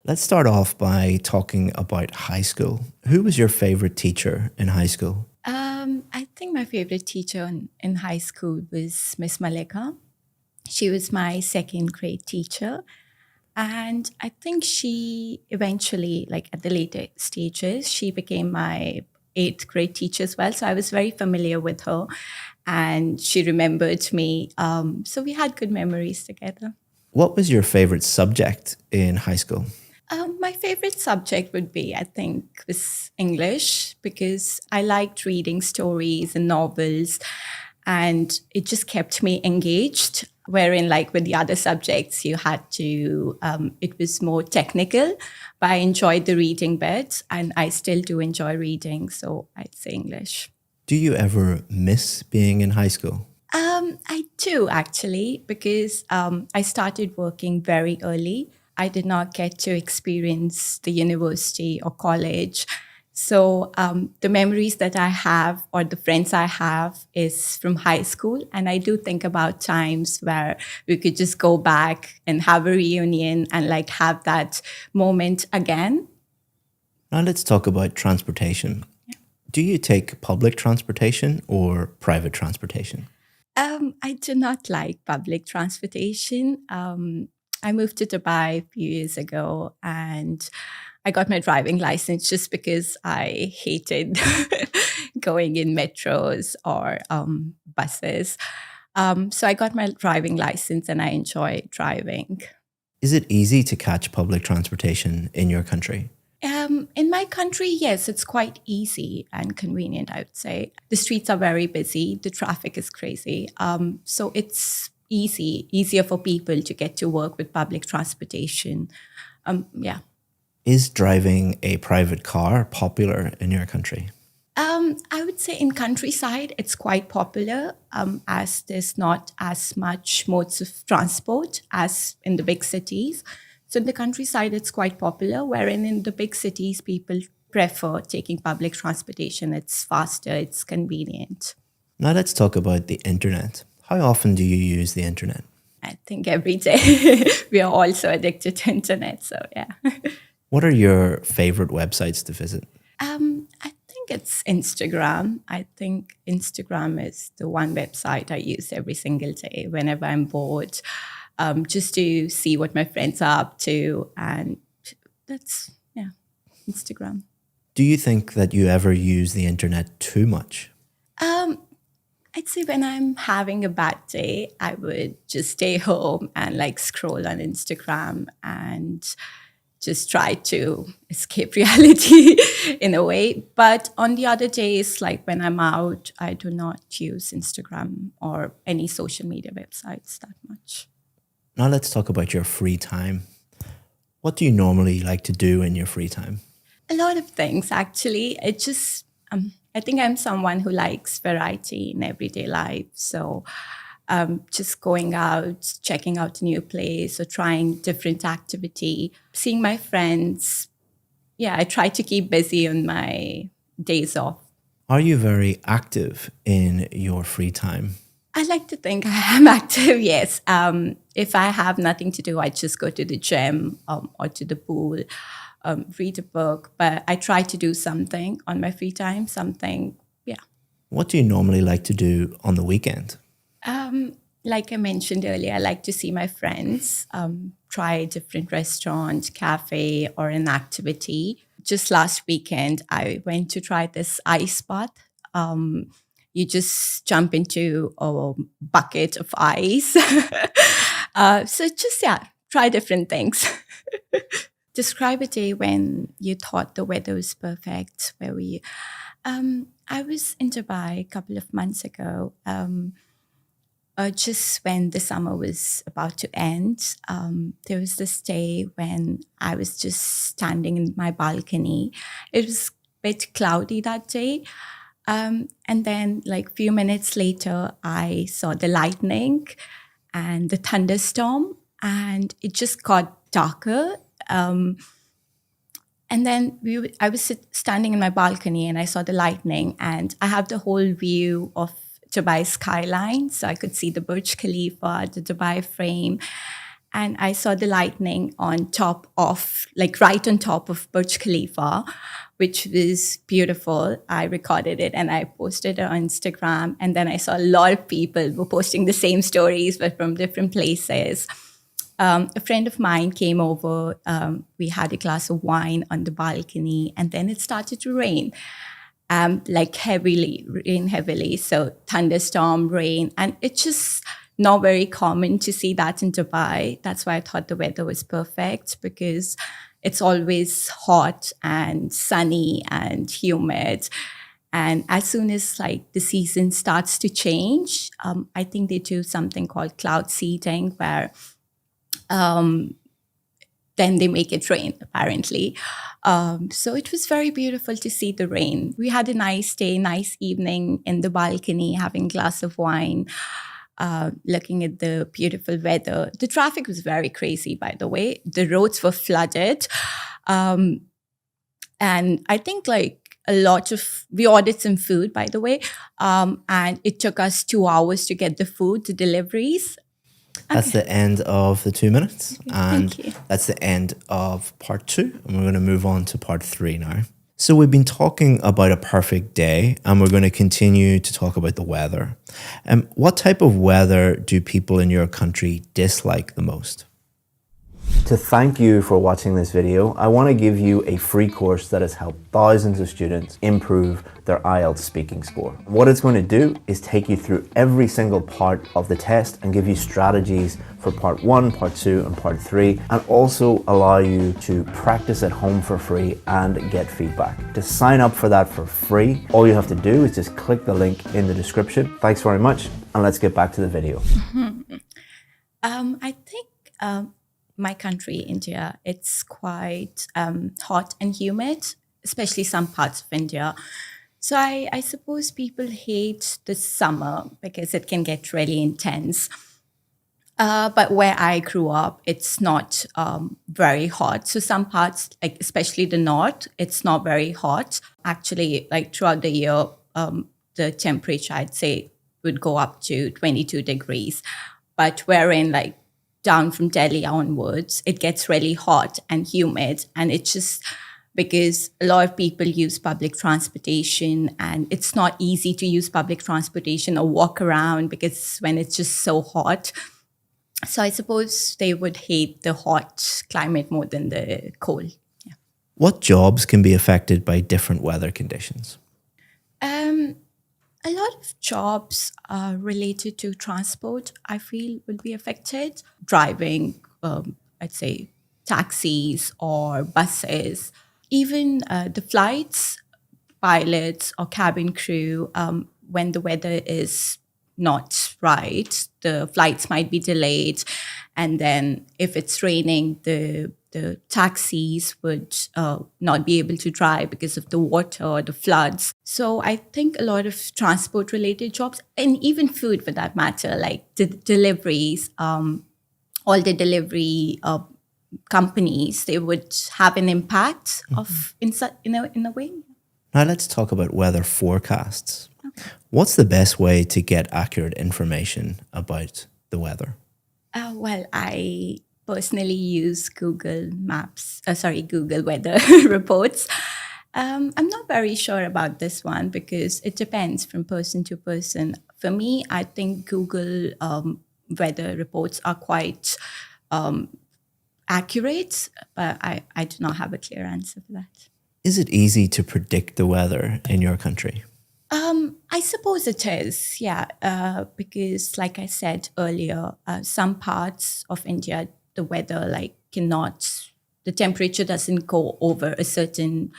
Let's start off by talking about high school. Who was your favorite teacher in high school? I think my favorite teacher in high school was Miss Malika. She was my second grade teacher. And I think she eventually, like at the later stages, she became my eighth grade teacher as well. So I was very familiar with her and she remembered me. So we had good memories together. What was your favorite subject in high school? My favorite subject would be, I think, was English because I liked reading stories and novels, and it just kept me engaged. Wherein, like with the other subjects, you had to, it was more technical, but I enjoyed the reading bit, and I still do enjoy reading. So I'd say English. Do you ever miss being in high school? I do actually, because I started working very early. I did not get to experience the university or college. So the memories that I have or the friends I have is from high school. And I do think about times where we could just go back and have a reunion and like have that moment again. Now let's talk about transportation. Do you take public transportation or private transportation? I do not like public transportation. I moved to Dubai a few years ago and I got my driving license just because I hated going in metros or buses. So I got my driving license and I enjoy driving. Is it easy to catch public transportation in your country? In my country, yes, it's quite easy and convenient, I would say. The streets are very busy, the traffic is crazy. So it's easier for people to get to work with public transportation. Yeah. Is driving a private car popular in your country? I would say in countryside, it's quite popular as there's not as much modes of transport as in the big cities. So in the countryside, it's quite popular, wherein in the big cities, people prefer taking public transportation. It's faster, it's convenient. Now let's talk about the internet. How often do you use the internet? I think every day we are also addicted to internet. So yeah. What are your favorite websites to visit? I think it's Instagram. I think Instagram is the one website I use every single day whenever I'm bored, just to see what my friends are up to. And that's, yeah, Instagram. Do you think that you ever use the internet too much? Um, I'd say when I'm having a bad day, I would just stay home and like scroll on Instagram and just try to escape reality in a way. But on the other days, like when I'm out, I do not use Instagram or any social media websites that much. Now let's talk about your free time. What do you normally like to do in your free time? A lot of things, actually. I think I'm someone who likes variety in everyday life. So just going out, checking out a new place or trying different activity, seeing my friends. Yeah, I try to keep busy on my days off. Are you very active in your free time? I like to think I am active, yes. If I have nothing to do, I just go to the gym or to the pool, read a book. But I try to do something on my free time, something, yeah. What do you normally like to do on the weekend? Like I mentioned earlier, I like to see my friends, try a different restaurant, cafe, or an activity. Just last weekend, I went to try this ice bath. You just jump into a bucket of ice. So just, yeah, try different things. Describe a day when you thought the weather was perfect. Where were you? I was in Dubai a couple of months ago. Just when the summer was about to end, there was this day when I was just standing in my balcony. It was a bit cloudy that day. And then, like, a few minutes later, I saw the lightning and the thunderstorm, and it just got darker. And then I was standing in my balcony and I saw the lightning, and I have the whole view of Dubai skyline. So I could see the Burj Khalifa, the Dubai frame. and I saw the lightning on top of, like right on top of Burj Khalifa, which was beautiful. I recorded it and I posted it on Instagram. And then I saw a lot of people were posting the same stories, but from different places. A friend of mine came over. We had a glass of wine on the balcony, and then it started to rain, like rain heavily. So thunderstorm, rain, and it's just not very common to see that in Dubai. That's why I thought the weather was perfect, because it's always hot and sunny and humid. And as soon as like the season starts to change, I think they do something called cloud seeding, where then they make it rain, apparently. So it was very beautiful to see the rain. We had a nice day, nice evening in the balcony, having a glass of wine, looking at the beautiful weather. The traffic was very crazy, by the way. The roads were flooded. And I think like we ordered some food, by the way, and it took us 2 hours to get the food, the deliveries. That's the end of the 2 minutes. Okay, And thank you. that's the end of part 2. And we're going to move on to part 3 now. So we've been talking about a perfect day, and we're going to continue to talk about the weather. What type of weather do people in your country dislike the most? To thank you for watching this video, I want to give you a free course that has helped thousands of students improve their IELTS speaking score. What it's going to do is take you through every single part of the test and give you strategies for part 1, part 2, and part 3, and also allow you to practice at home for free and get feedback. To sign up for that for free, all you have to do is just click the link in the description. Thanks very much, and let's get back to the video. I think my country, India, it's quite hot and humid, especially some parts of India. So I suppose people hate the summer because it can get really intense. But where I grew up, it's not very hot. So some parts, like especially the north, it's not very hot. Actually, like throughout the year, the temperature, I'd say, would go up to 22 degrees. But wherein like down from Delhi onwards, it gets really hot and humid. And it's just because a lot of people use public transportation, and it's not easy to use public transportation or walk around because when it's just so hot. So I suppose they would hate the hot climate more than the cold. Yeah. What jobs can be affected by different weather conditions? A lot of jobs related to transport, I feel, will be affected. Driving, I'd say taxis or buses, even the flights, pilots or cabin crew, when the weather is not right, the flights might be delayed. And then if it's raining, the taxis would not be able to drive because of the water or the floods. So I think a lot of transport related jobs, and even food for that matter, like the deliveries, all the delivery companies, they would have an impact of in a way. Now let's talk about weather forecasts. Okay. What's the best way to get accurate information about the weather? Well, I personally use Google Weather reports. I'm not very sure about this one because it depends from person to person. For me, I think Google weather reports are quite accurate, but I do not have a clear answer for that. Is it easy to predict the weather in your country? I suppose it is, yeah, because like I said earlier, some parts of India, the weather the temperature doesn't go over a certain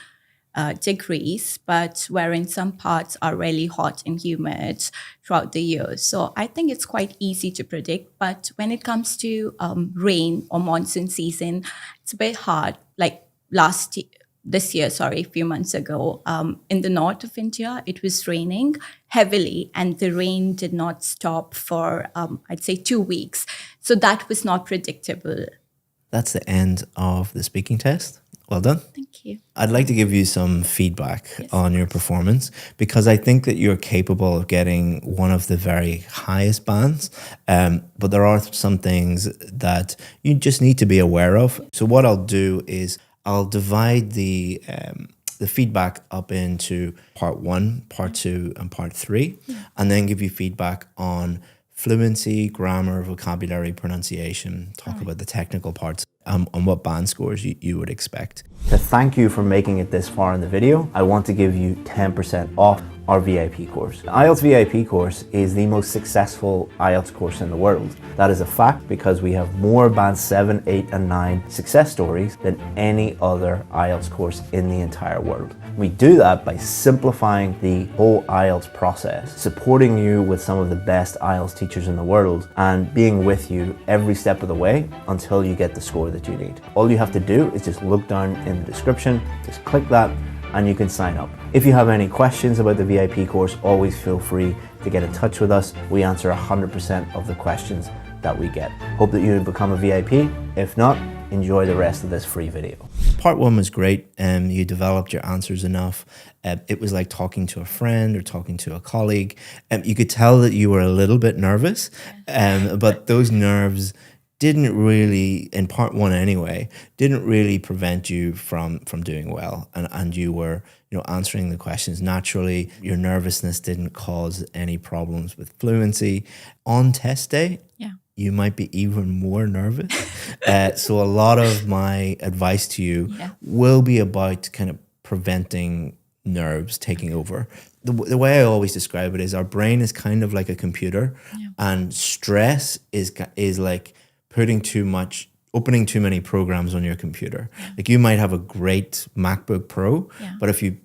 degrees, but wherein some parts are really hot and humid throughout the year. So I think it's quite easy to predict. But when it comes to rain or monsoon season, it's a bit hard. Like a few months ago, in the north of India, it was raining heavily and the rain did not stop for, I'd say 2 weeks. So that was not predictable. That's the end of the speaking test. Well done. Thank you. you. I'd like to give you some feedback on your performance, because I think that you're capable of getting one of the very highest bands, but there are some things that you just need to be aware of. So what I'll do is I'll divide the feedback up into part 1, part 2, and part 3, and then give you feedback on fluency, grammar, vocabulary, pronunciation, talk about the technical parts, on what band scores you would expect. To thank you for making it this far in the video, I want to give you 10% off our VIP course. The IELTS VIP course is the most successful IELTS course in the world. That is a fact because we have more band 7, 8, and 9 success stories than any other IELTS course in the entire world. We do that by simplifying the whole IELTS process, supporting you with some of the best IELTS teachers in the world, and being with you every step of the way until you get the score that you need. All you have to do is just look down in the description, just click that, and you can sign up. If you have any questions about the VIP course, always feel free to get in touch with us. We answer 100% of the questions that we get. Hope that you become a VIP. If not, enjoy the rest of this free video. Part 1 was great, and you developed your answers enough. It was like talking to a friend or talking to a colleague. You could tell that you were a little bit nervous, but those nerves didn't really, in part 1 anyway, didn't really prevent you from doing well. And you were, answering the questions naturally. Your nervousness didn't cause any problems with fluency. On test day, you might be even more nervous. So a lot of my advice to you will be about kind of preventing nerves taking over. The way I always describe it is our brain is kind of like a computer, and stress is like opening too many programs on your computer. Like you might have a great MacBook Pro, but if you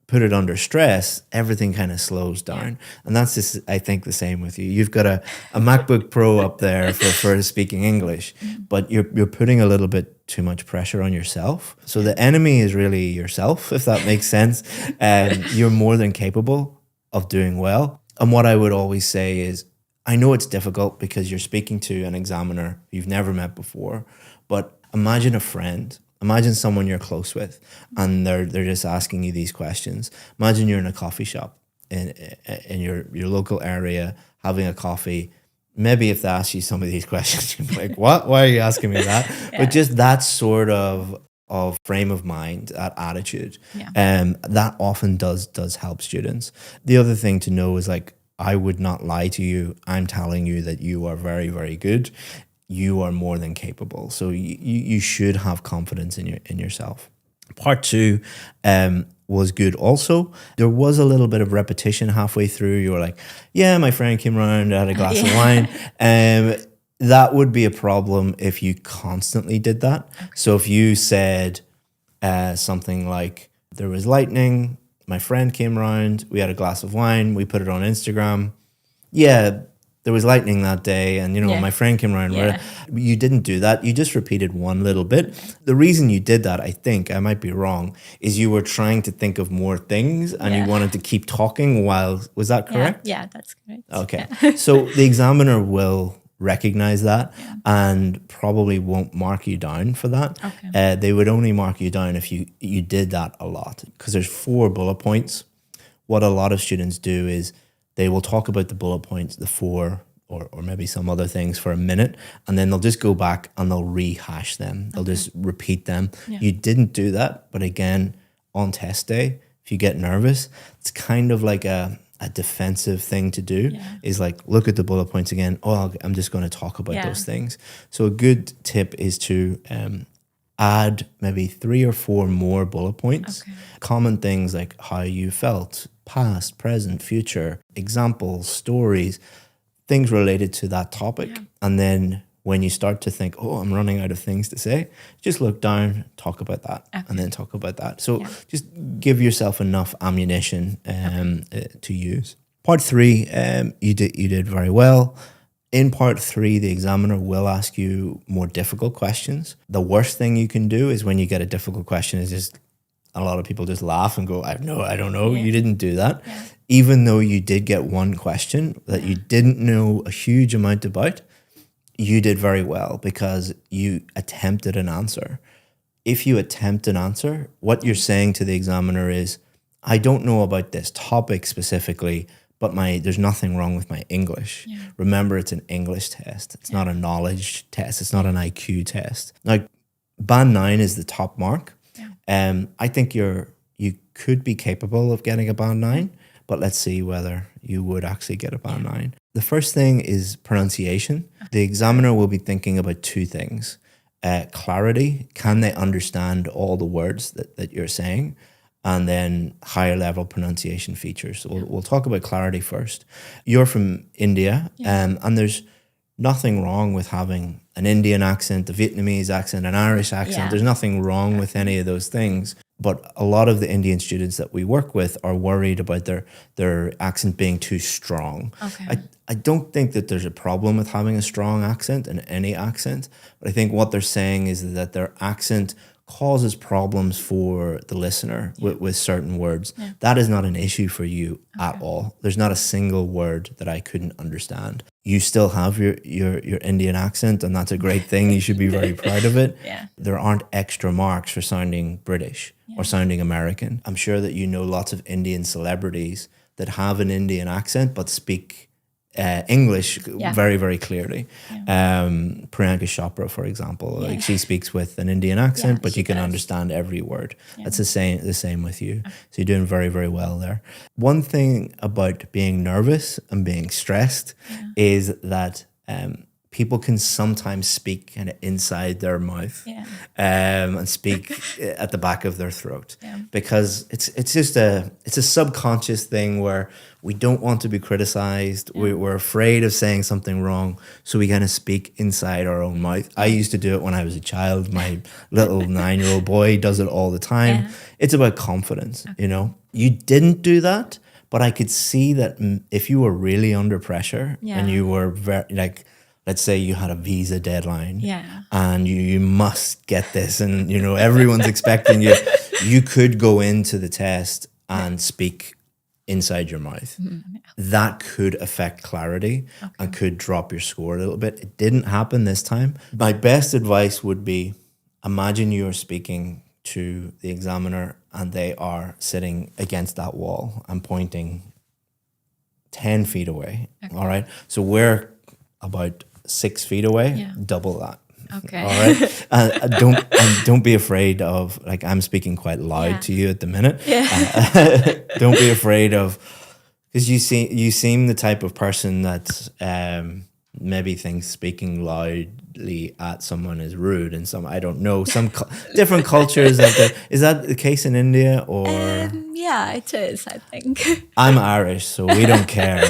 put it under stress, everything kind of slows down. And that's just, I think, the same with you. You've got a MacBook Pro up there for speaking English, but you're putting a little bit too much pressure on yourself. So the enemy is really yourself, if that makes sense. And you're more than capable of doing well. And what I would always say is, I know it's difficult because you're speaking to an examiner you've never met before, but imagine a friend. Imagine someone you're close with, and they're just asking you these questions. Imagine you're in a coffee shop in your local area having a coffee. Maybe if they ask you some of these questions, you'd be like, "What? Why are you asking me that?" But just that sort of frame of mind, that attitude, that often does help students. The other thing to know is, like, I would not lie to you. I'm telling you that you are very, very good. You are more than capable. So you should have confidence in yourself. Part 2 was good also. There was a little bit of repetition halfway through. You were like, yeah, my friend came around, I had a glass of wine. That would be a problem if you constantly did that. So if you said something like, there was lightning, my friend came around, we had a glass of wine, we put it on Instagram. Yeah, there was lightning that day, and my friend came around. You didn't do that. You just repeated one little bit. The reason you did that, I think, I might be wrong, is you were trying to think of more things and you wanted to keep talking while, was that correct? Yeah, that's correct. Okay. So the examiner will recognize that and probably won't mark you down for that. Okay. They would only mark you down if you did that a lot, because there's 4 bullet points. What a lot of students do is they will talk about the bullet points, the 4 or maybe some other things for a minute, and then they'll just go back and they'll rehash them. They'll just repeat them. You didn't do that, but again, on test day, if you get nervous, it's kind of like a defensive thing to do, is like, look at the bullet points again. Oh, I'm just going to talk about those things. So a good tip is to add maybe 3 or 4 more bullet points. Okay. Common things like how you felt, past, present, future, examples, stories, things related to that topic. And then when you start to think, oh, I'm running out of things to say, just look down, talk about that, and then talk about that. So just give yourself enough ammunition to use. Part 3, you did very well. In part 3, the examiner will ask you more difficult questions. The worst thing you can do is when you get a difficult question is just, a lot of people just laugh and go, I don't know. You didn't do that. Even though you did get one question that you didn't know a huge amount about, you did very well because you attempted an answer. if you attempt an answer, what you're saying to the examiner is, I don't know about this topic specifically, but there's nothing wrong with my English. Yeah. Remember, it's an English test. It's not a knowledge test. It's not an IQ test. Now, band 9 is the top mark. Yeah. I think you could be capable of getting a band 9, but let's see whether you would actually get a band 9. The first thing is pronunciation. The examiner will be thinking about two things. Clarity, can they understand all the words that you're saying? And then higher level pronunciation features. So we'll talk about clarity first. You're from India, and there's nothing wrong with having an Indian accent, a Vietnamese accent, an Irish accent. Yeah. There's nothing wrong with any of those things. But a lot of the Indian students that we work with are worried about their accent being too strong. Okay. I don't think that there's a problem with having a strong accent in any accent, but I think what they're saying is that their accent causes problems for the listener with certain words. Yeah. That is not an issue for you at all. There's not a single word that I couldn't understand. You still have your Indian accent, and that's a great thing. You should be very proud of it. Yeah. There aren't extra marks for sounding British or sounding American. I'm sure that you know lots of Indian celebrities that have an Indian accent but speak English very, very clearly. Priyanka Chopra, for example, like she speaks with an Indian accent, but you can understand every word. That's the same with you. So you're doing very, very well there. One thing about being nervous and being stressed is that people can sometimes speak kind of inside their mouth and speak at the back of their throat because it's just a subconscious thing where we don't want to be criticized. We're afraid of saying something wrong, so we kind of speak inside our own mouth. I used to do it when I was a child. My little 9-year-old boy does it all the time. It's about confidence, you know. You didn't do that, but I could see that if you were really under pressure and you were very like, let's say you had a visa deadline and you must get this and, you know, everyone's expecting you. You could go into the test and speak inside your mouth. That could affect clarity and could drop your score a little bit. It didn't happen this time. My best advice would be, imagine you're speaking to the examiner and they are sitting against that wall and pointing 10 feet away. All right. So we're about 6 feet away, double that. Okay. All right. Don't be afraid of, like, I'm speaking quite loud to you at the minute. Don't be afraid of, because you seem the type of person that maybe thinks speaking loudly at someone is rude, and some, I don't know, some different cultures out there. Is that the case in India or? Yeah, it is, I think. I'm Irish, so we don't care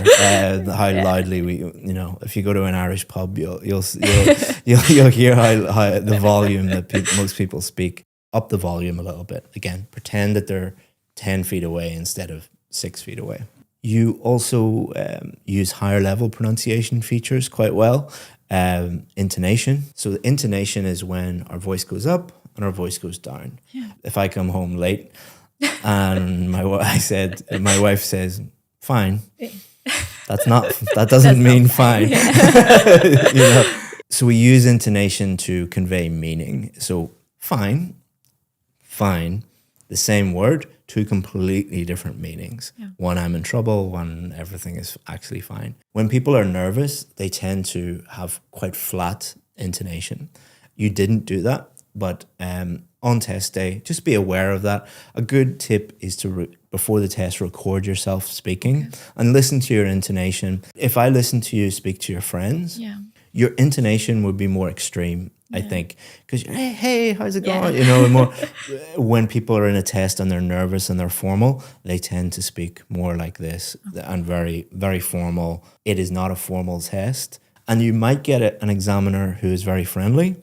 how loudly we, you know, if you go to an Irish pub, you'll hear how the volume that most people speak. Up the volume a little bit. Again, pretend that they're 10 feet away instead of 6 feet away. You also use higher level pronunciation features quite well. Intonation. So the intonation is when our voice goes up and our voice goes down. If I come home late and my wife says, fine. That doesn't mean fine. You know? So we use intonation to convey meaning. So fine, the same word, two completely different meanings. One, I'm in trouble, one, everything is actually fine. When people are nervous, they tend to have quite flat intonation. You didn't do that, but on test day, just be aware of that. A good tip is to, before the test, record yourself speaking and listen to your intonation. If I listen to you speak to your friends, your intonation would be more extreme, I think, because hey, how's it going? You know, more when people are in a test and they're nervous and they're formal, they tend to speak more like this and very, very formal. It is not a formal test, and you might get an examiner who is very friendly.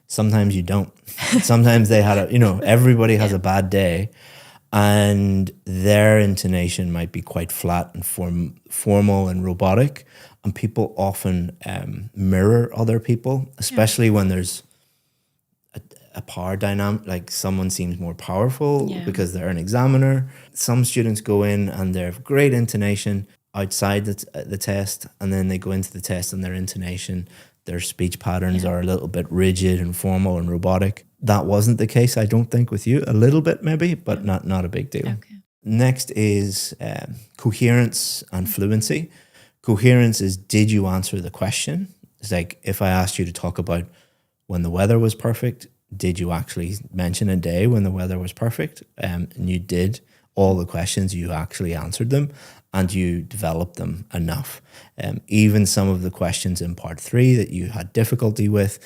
Sometimes you don't. Sometimes they had everybody has a bad day, and their intonation might be quite flat and formal and robotic. And people often mirror other people, especially when there's a power dynamic, like someone seems more powerful because they're an examiner. Some students go in and they have great intonation outside the test, and then they go into the test and their intonation, their speech patterns are a little bit rigid and formal and robotic. That wasn't the case, I don't think, with you. A little bit maybe, but not a big deal. Okay. Next is coherence and fluency. Coherence is, did you answer the question? It's like if I asked you to talk about when the weather was perfect, did you actually mention a day when the weather was perfect? And you did all the questions, you actually answered them, and you developed them enough. Even some of the questions in part 3 that you had difficulty with,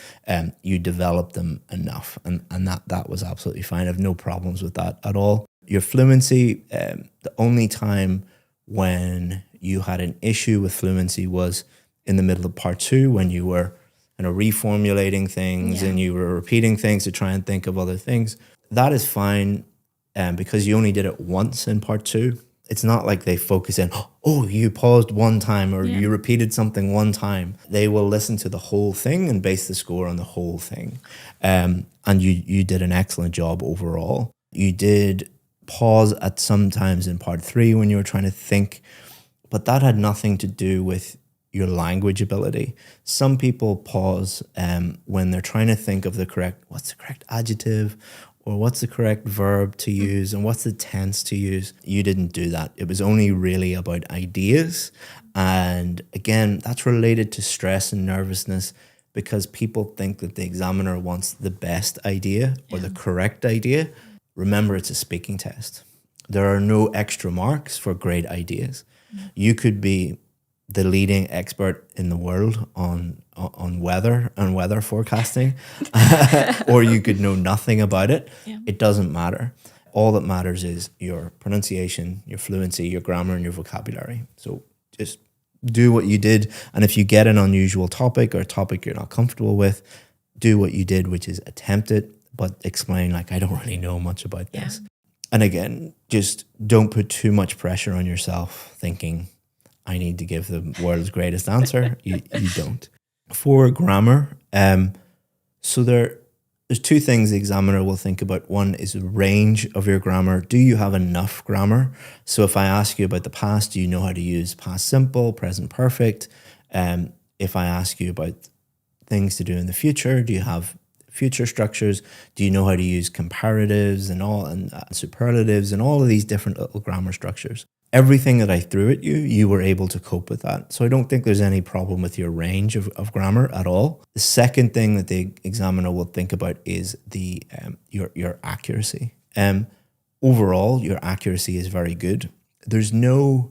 you developed them enough. And that was absolutely fine. I have no problems with that at all. Your fluency, the only time when you had an issue with fluency was in the middle of part 2 when you were reformulating things and you were repeating things to try and think of other things. That is fine because you only did it once in part 2. It's not like they focus in, oh, you paused one time or you repeated something one time. They will listen to the whole thing and base the score on the whole thing. And you did an excellent job overall. You did pause at some times in part 3 when you were trying to think, but that had nothing to do with your language ability. Some people pause when they're trying to think of what's the correct adjective, or what's the correct verb to use, and what's the tense to use. You didn't do that. It was only really about ideas. And again, that's related to stress and nervousness because people think that the examiner wants the best idea or the correct idea. Remember, it's a speaking test. There are no extra marks for great ideas. You could be the leading expert in the world on weather and weather forecasting, or you could know nothing about it. It doesn't matter. All that matters is your pronunciation, your fluency, your grammar, and your vocabulary. So just do what you did. And if you get an unusual topic or a topic you're not comfortable with, do what you did, which is attempt it, but explain like, I don't really know much about this. And again, just don't put too much pressure on yourself thinking, I need to give the world's greatest answer. You don't. For grammar, so there's two things the examiner will think about. One is the range of your grammar. Do you have enough grammar? So if I ask you about the past, do you know how to use past simple, present perfect? If I ask you about things to do in the future, do you have future structures? Do you know how to use comparatives and superlatives and all of these different little grammar structures? Everything that I threw at you, you were able to cope with that. So I don't think there's any problem with your range of grammar at all. The second thing that the examiner will think about is your accuracy. Overall, your accuracy is very good. There's no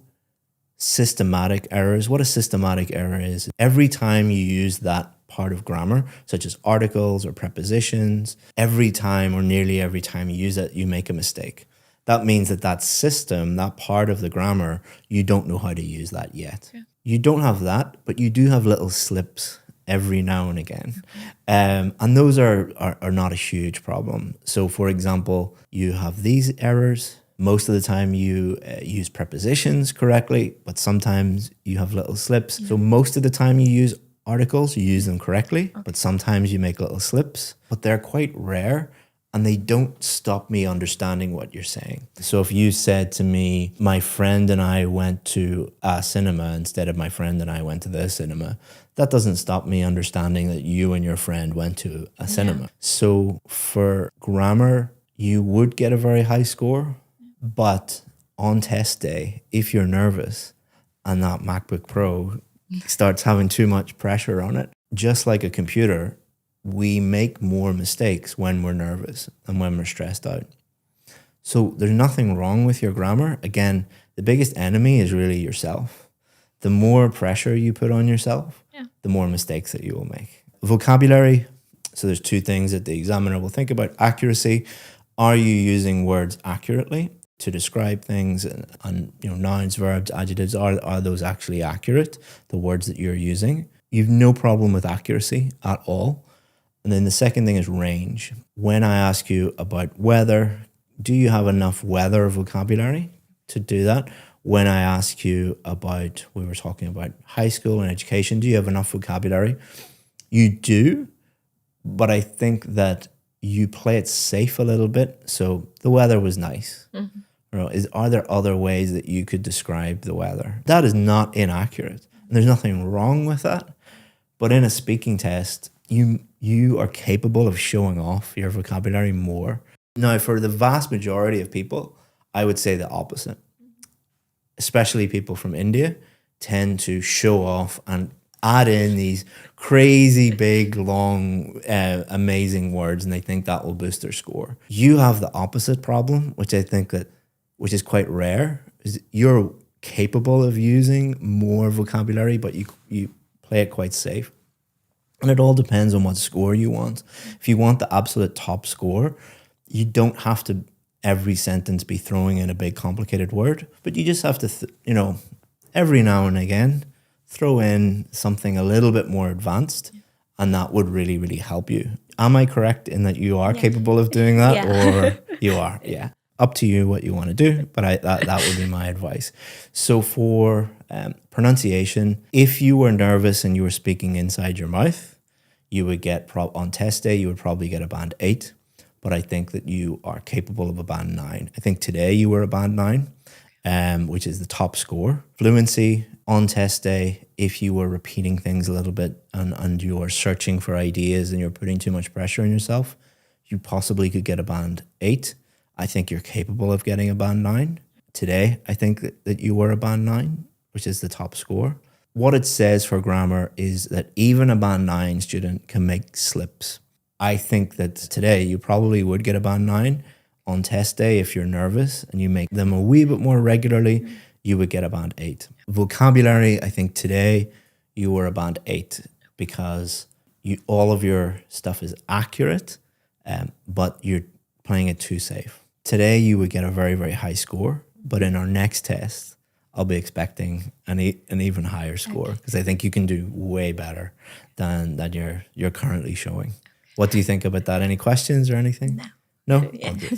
systematic errors. What a systematic error is, every time you use that part of grammar, such as articles or prepositions, every time or nearly every time you use it, you make a mistake. That means that system, that part of the grammar, you don't know how to use that yet. You don't have that, but you do have little slips every now and again. And those are not a huge problem. So for example, you have these errors. Most of the time you use prepositions correctly, but sometimes you have little slips. So most of the time you use articles, you use them correctly, but sometimes you make little slips, but they're quite rare. And they don't stop me understanding what you're saying. So if you said to me, my friend and I went to a cinema instead of my friend and I went to the cinema, that doesn't stop me understanding that you and your friend went to a cinema. So for grammar, you would get a very high score, but on test day, if you're nervous and that MacBook Pro starts having too much pressure on it, just like a computer, we make more mistakes when we're nervous and when we're stressed out. So there's nothing wrong with your grammar. Again, the biggest enemy is really yourself. The more pressure you put on yourself, the more mistakes that you will make. Vocabulary. So there's two things that the examiner will think about. Accuracy. Are you using words accurately to describe things? And nouns, verbs, adjectives, are those actually accurate, the words that you're using? You've no problem with accuracy at all. And then the second thing is range. When I ask you about weather, do you have enough weather vocabulary to do that? When I ask you about, we were talking about high school and education, do you have enough vocabulary? You do, but I think that you play it safe a little bit. So the weather was nice. Are there other ways that you could describe the weather? That is not inaccurate. And there's nothing wrong with that. But in a speaking test, you you are capable of showing off your vocabulary more. Now, for the vast majority of people, I would say the opposite. Especially people from India tend to show off and add in these crazy big, long, amazing words, and they think that will boost their score. You have the opposite problem, which I think which is quite rare, is you're capable of using more vocabulary, but you play it quite safe. And it all depends on what score you want. If you want the absolute top score, you don't have to every sentence be throwing in a big complicated word, but you just have to, every now and again, throw in something a little bit more advanced, and that would really, really help you. Am I correct in that you are capable of doing that? Yeah. Or you are? Yeah. Up to you what you want to do, but that would be my advice. So for pronunciation, if you were nervous and you were speaking inside your mouth, you would get, on test day, you would probably get a band 8. But I think that you are capable of a band 9. I think today you were a band 9, which is the top score. Fluency on test day, if you were repeating things a little bit and you're searching for ideas and you're putting too much pressure on yourself, you possibly could get a band 8. I think you're capable of getting a band 9. Today, I think that you were a band 9, which is the top score. What it says for grammar is that even a band 9 student can make slips. I think that today you probably would get a band 9. On test day, if you're nervous and you make them a wee bit more regularly, you would get a band 8. Vocabulary, I think today you were a band 8 because all of your stuff is accurate, but you're playing it too safe. Today you would get a very, very high score, but in our next test, I'll be expecting an even higher score because I think you can do way better than you're currently showing. What do you think about that? Any questions or anything? No. No? Yeah. Okay.